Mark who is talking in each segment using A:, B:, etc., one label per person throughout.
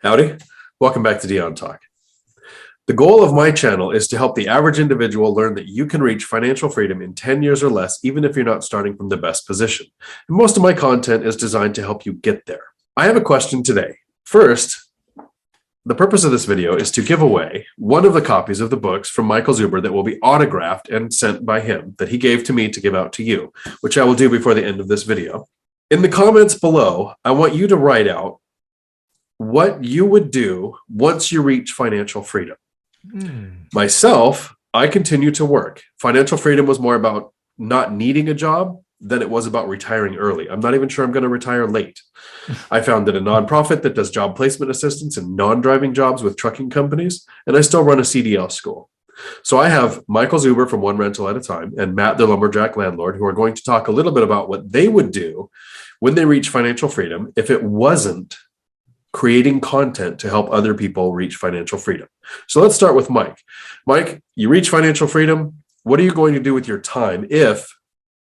A: Howdy, welcome back to Dion Talk. The goal of my channel is to help the average individual learn that you can reach financial freedom in 10 years or less, even if you're not starting from the best position. And most of my content is designed to help you get there. I have a question today. First, the purpose of this video is to give away one of the copies of the books from Michael Zuber that will be autographed and sent by him that he gave to me to give out to you, which I will do before the end of this video. In the comments below, I want you to write out what you would do once you reach financial freedom. Myself, I continue to work. Financial freedom was more about not needing a job than it was about retiring early. I'm not even sure I'm going to retire late. I founded a nonprofit that does job placement assistance and non-driving jobs with trucking companies, and I still run a CDL school. So I have Michael Zuber from One Rental at a Time and Matt, the Lumberjacklandlord, who are going to talk a little bit about what they would do when they reach financial freedom if it wasn't creating content to help other people reach financial freedom. So let's start with Mike. Mike, you reach financial freedom. What are you going to do with your time if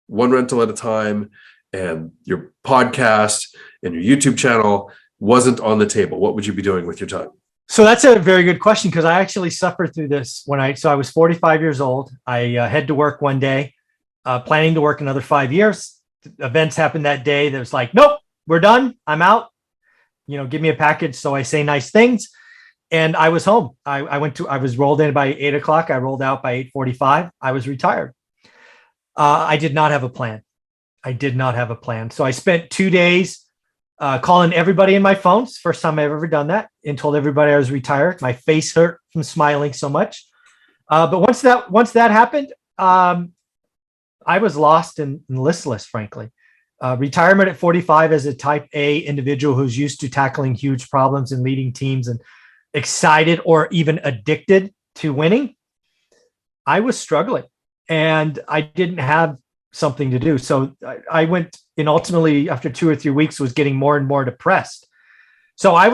A: One Rental at a Time and your podcast and your YouTube channel wasn't on the table? What would you be doing with your time?
B: So that's a very good question, because I actually suffered through this I was 45 years old. I head to work one day, planning to work another 5 years. Events happened that day. That was like, nope, we're done. I'm out. Give me a package. So I say nice things. And I was home. I was rolled in by 8 o'clock. I rolled out by 8:45. I was retired. I did not have a plan. So I spent 2 days calling everybody in my phones. First time I've ever done that, and told everybody I was retired. My face hurt from smiling so much. But once that happened, I was lost and listless, frankly. Retirement at 45 as a type A individual who's used to tackling huge problems and leading teams and excited or even addicted to winning, I was struggling and I didn't have something to do. So I went, and ultimately after 2 or 3 weeks was getting more and more depressed. So I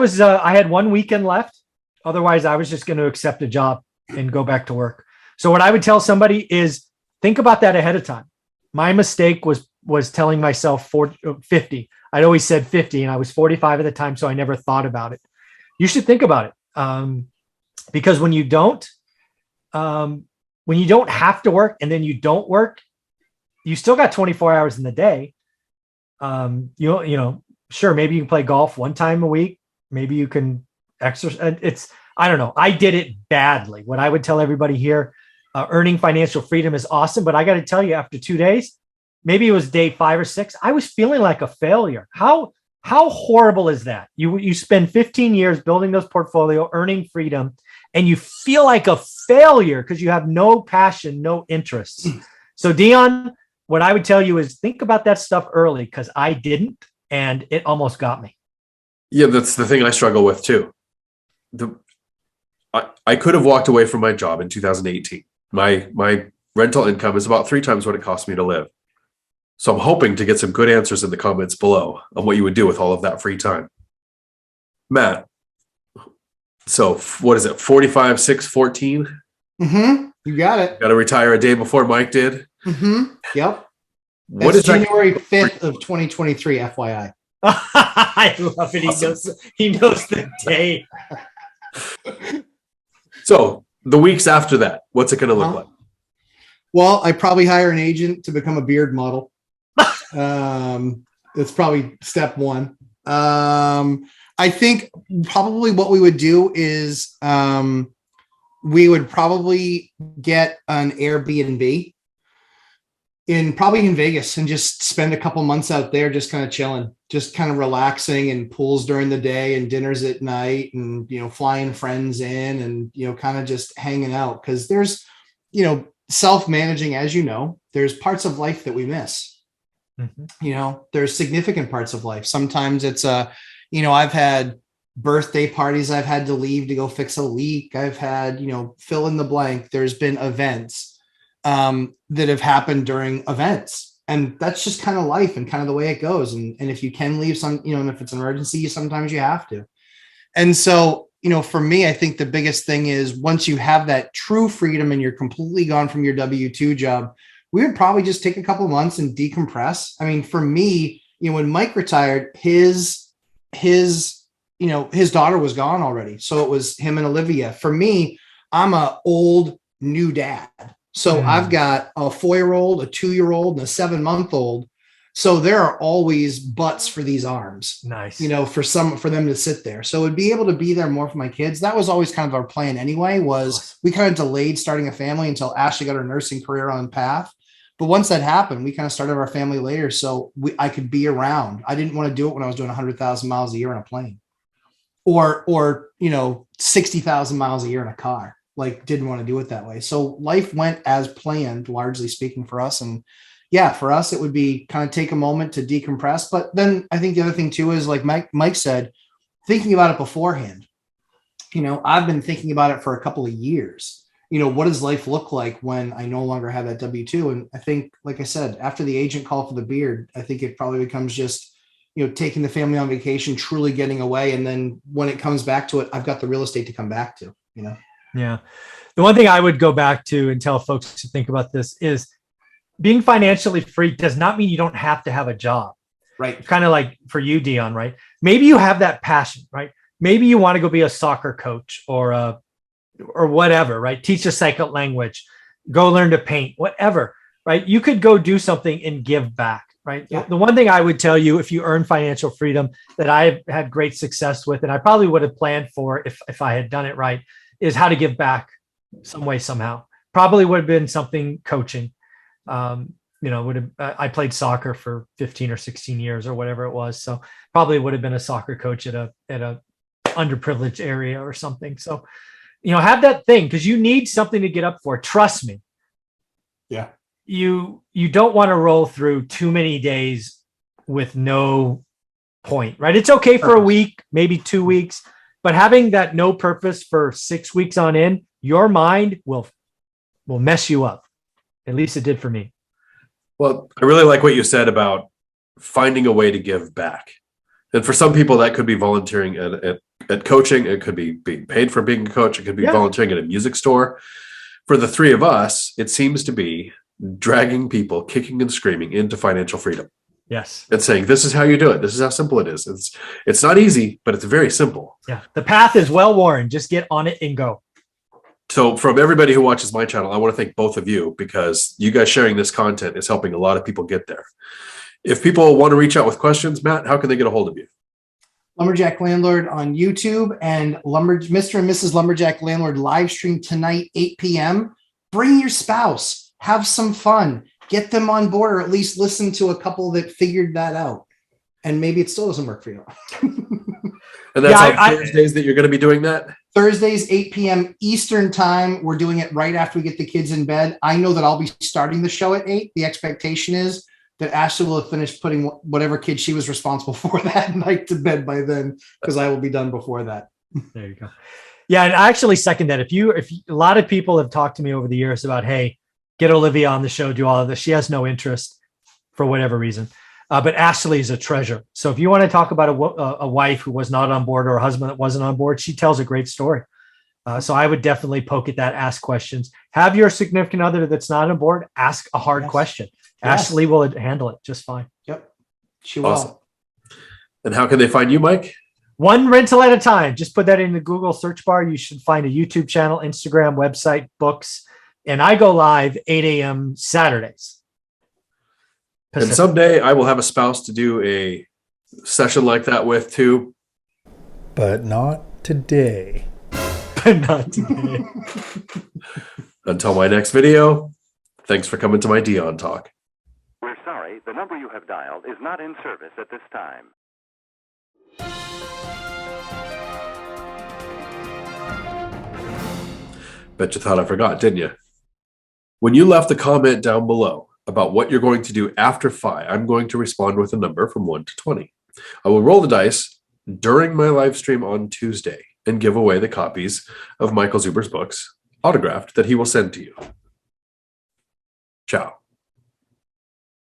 B: had 1 weekend left. Otherwise I was just going to accept a job and go back to work. So what I would tell somebody is think about that ahead of time. My mistake was telling myself 50. I'd always said 50 and I was 45 at the time. So I never thought about it. You should think about it. Because when you don't have to work and then you don't work, you still got 24 hours in the day. Sure. Maybe you can play golf one time a week. Maybe you can exercise. I don't know. I did it badly. What I would tell everybody here, earning financial freedom is awesome. But I got to tell you, after 2 days, maybe it was day 5 or 6, I was feeling like a failure. How horrible is that? You spend 15 years building those portfolio, earning freedom, and you feel like a failure because you have no passion, no interests. So Dion, what I would tell you is think about that stuff early, because I didn't, and it almost got me.
A: Yeah, that's the thing I struggle with too. I could have walked away from my job in 2018. My rental income is about 3 times what it cost me to live. So I'm hoping to get some good answers in the comments below on what you would do with all of that free time. Matt, so what is it, 45, 6, 14?
C: Mm-hmm. You got it.
A: Got to retire a day before Mike did?
C: Mm-hmm. Yep.
A: What
C: That's
A: is
C: January 5th of 2023, FYI.
B: I love it. Awesome. He knows the day.
A: So the weeks after that, what's it going to look like?
C: Well, I probably hire an agent to become a beard model. That's probably step one. I think probably what we would do is we would probably get an Airbnb probably in Vegas and just spend a couple months out there just kind of chilling, just kind of relaxing, and pools during the day and dinners at night, and flying friends in and kind of just hanging out, because there's self-managing, as there's parts of life that we miss. Mm-hmm. There's significant parts of life. Sometimes it's I've had birthday parties I've had to leave to go fix a leak. I've had fill in the blank. There's been events that have happened during events, and that's just kind of life and kind of the way it goes. And if you can leave and if it's an emergency, sometimes you have to. And so for me, I think the biggest thing is once you have that true freedom and you're completely gone from your W-2 job, we would probably just take a couple of months and decompress. I mean, for me, when Mike retired, his his daughter was gone already. So it was him and Olivia. For me, I'm a old new dad. So I've got a 4-year-old, a 2-year-old, and a 7-month-old. So there are always butts for these arms.
B: Nice.
C: For them to sit there. So it'd be able to be there more for my kids. That was always kind of our plan anyway, was we kind of delayed starting a family until Ashley got her nursing career on path. But once that happened, we kind of started our family later. So I could be around. I didn't want to do it when I was doing 100,000 miles a year on a plane or 60,000 miles a year in a car. Like, didn't want to do it that way. So life went as planned, largely speaking, for us. And yeah, for us, it would be kind of take a moment to decompress. But then I think the other thing too is, like Mike said, thinking about it beforehand. I've been thinking about it for a couple of years. What does life look like when I no longer have that W-2? And I think, like I said, after the agent call for the beard, I think it probably becomes just, taking the family on vacation, truly getting away. And then when it comes back to it, I've got the real estate to come back to,
B: Yeah. The one thing I would go back to and tell folks to think about this is being financially free does not mean you don't have to have a job.
C: Right.
B: Kind of like for you, Dion, right? Maybe you have that passion, right? Maybe you want to go be a soccer coach or whatever, right? Teach a second language, go learn to paint, whatever, right? You could go do something and give back, right?
C: Yeah.
B: The one thing I would tell you, if you earn financial freedom, that I've had great success with, and I probably would have planned for if I had done it right, is how to give back some way, somehow. Probably would have been something coaching. I played soccer for 15 or 16 years or whatever it was. So probably would have been a soccer coach at a underprivileged area or something. So, have that thing, because you need something to get up for. Trust me.
C: Yeah.
B: You don't want to roll through too many days with no point, right? It's okay for a week, maybe 2 weeks, but having that no purpose for 6 weeks on end, your mind will mess you up. At least it did for me.
A: Well, I really like what you said about finding a way to give back. And for some people, that could be volunteering at coaching. It could be being paid for being a coach. It could be volunteering at a music store. For the three of us, it seems to be dragging people kicking and screaming into financial freedom.
B: Yes.
A: And saying, this is how you do it. This is how simple it is. It's not easy, but it's very simple.
B: Yeah. The path is well worn. Just get on it and go.
A: So from everybody who watches my channel, I want to thank both of you, because you guys sharing this content is helping a lot of people get there. If people want to reach out with questions, Matt, how can they get a hold of you?
C: Lumberjack Landlord on YouTube, and Mr. and Mrs. Lumberjack Landlord live stream tonight, 8 p.m. Bring your spouse, have some fun, get them on board, or at least listen to a couple that figured that out. And maybe it still doesn't work for you.
A: And that's on Thursdays that you're going to be doing that?
C: Thursdays, 8 p.m. Eastern time. We're doing it right after we get the kids in bed. I know that I'll be starting the show at 8. The expectation is that Ashley will have finished putting whatever kid she was responsible for that night to bed by then, because I will be done before that.
B: There you go. Yeah, and I actually second that. If a lot of people have talked to me over the years about, hey, get Olivia on the show, do all of this. She has no interest for whatever reason. But Ashley is a treasure. So if you want to talk about a wife who was not on board or a husband that wasn't on board, she tells a great story. So I would definitely poke at that, ask questions. Have your significant other that's not on board, ask a hard question. Yes. Ashley will handle it just fine.
C: Yep. She will.
A: Awesome. And how can they find you, Mike?
B: One rental at a time. Just put that in the Google search bar. You should find a YouTube channel, Instagram, website, books. And I go live 8 a.m. Saturdays. Pacific.
A: And someday I will have a spouse to do a session like that with too.
D: But not today.
B: But not today.
A: Until my next video, thanks for coming to my Dion Talk.
E: We're sorry, the number you have dialed is not in service at this time.
A: Bet you thought I forgot, didn't you? When you left a comment down below about what you're going to do after Phi, I'm going to respond with a number from 1 to 20. I will roll the dice during my live stream on Tuesday and give away the copies of Michael Zuber's books, autographed, that he will send to you. Ciao.